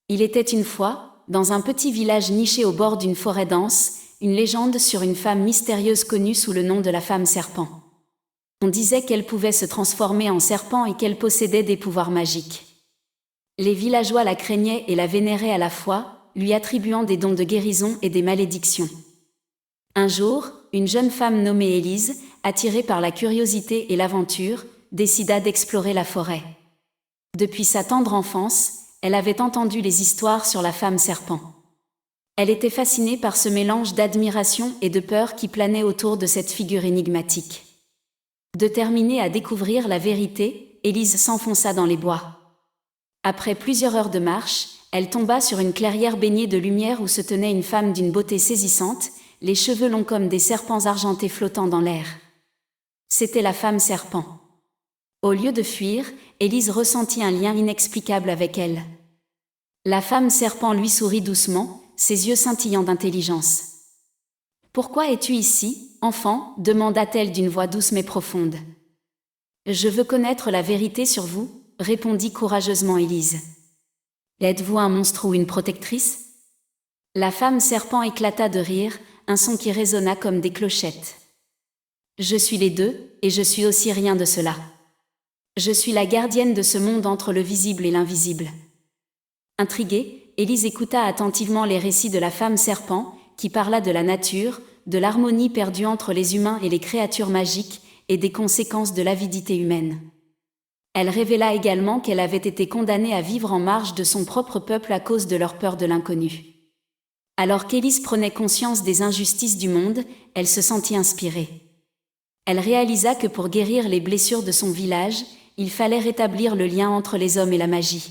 Il était une fois, dans un petit village niché au bord d'une forêt dense, une légende sur une femme mystérieuse connue sous le nom de la femme serpent. On disait qu'elle pouvait se transformer en serpent et qu'elle possédait des pouvoirs magiques. Les villageois la craignaient et la vénéraient à la fois, lui attribuant des dons de guérison et des malédictions. Un jour, une jeune femme nommée Élise, attirée par la curiosité et l'aventure, décida d'explorer la forêt. Depuis sa tendre enfance, elle avait entendu les histoires sur la femme serpent. Elle était fascinée par ce mélange d'admiration et de peur qui planait autour de cette figure énigmatique. Déterminée à découvrir la vérité, Élise s'enfonça dans les bois. Après plusieurs heures de marche, elle tomba sur une clairière baignée de lumière où se tenait une femme d'une beauté saisissante, les cheveux longs comme des serpents argentés flottant dans l'air. C'était la femme serpent. Au lieu de fuir, Élise ressentit un lien inexplicable avec elle. La femme serpent lui sourit doucement, ses yeux scintillant d'intelligence. « Pourquoi es-tu ici, enfant ?» demanda-t-elle d'une voix douce mais profonde. « Je veux connaître la vérité sur vous » répondit courageusement Élise. « Êtes-vous un monstre ou une protectrice ?» La femme serpent éclata de rire, un son qui résonna comme des clochettes. « Je suis les deux, et je suis aussi rien de cela. Je suis la gardienne de ce monde entre le visible et l'invisible. » Intriguée, Élise écouta attentivement les récits de la femme serpent, qui parla de la nature, de l'harmonie perdue entre les humains et les créatures magiques, et des conséquences de l'avidité humaine. Elle révéla également qu'elle avait été condamnée à vivre en marge de son propre peuple à cause de leur peur de l'inconnu. Alors qu'Élise prenait conscience des injustices du monde, elle se sentit inspirée. Elle réalisa que pour guérir les blessures de son village, il fallait rétablir le lien entre les hommes et la magie.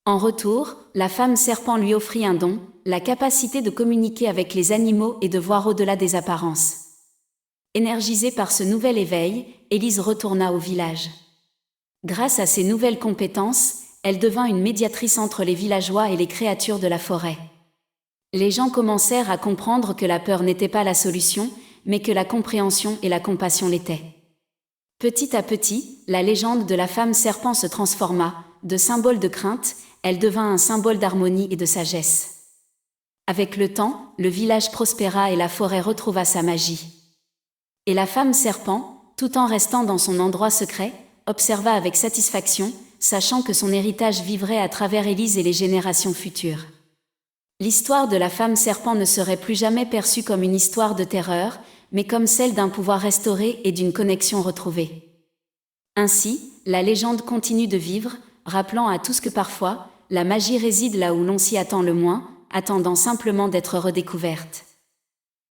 En retour, la femme serpent lui offrit un don, la capacité de communiquer avec les animaux et de voir au-delà des apparences. Énergisée par ce nouvel éveil, Élise retourna au village. Grâce à ces nouvelles compétences, elle devint une médiatrice entre les villageois et les créatures de la forêt. Les gens commencèrent à comprendre que la peur n'était pas la solution, mais que la compréhension et la compassion l'étaient. Petit à petit, la légende de la femme serpent se transforma, de symbole de crainte, elle devint un symbole d'harmonie et de sagesse. Avec le temps, le village prospéra et la forêt retrouva sa magie. Et la femme serpent, tout en restant dans son endroit secret, observa avec satisfaction, sachant que son héritage vivrait à travers Élise et les générations futures. L'histoire de la femme serpent ne serait plus jamais perçue comme une histoire de terreur, mais comme celle d'un pouvoir restauré et d'une connexion retrouvée. Ainsi, la légende continue de vivre, rappelant à tous que parfois, la magie réside là où l'on s'y attend le moins, attendant simplement d'être redécouverte.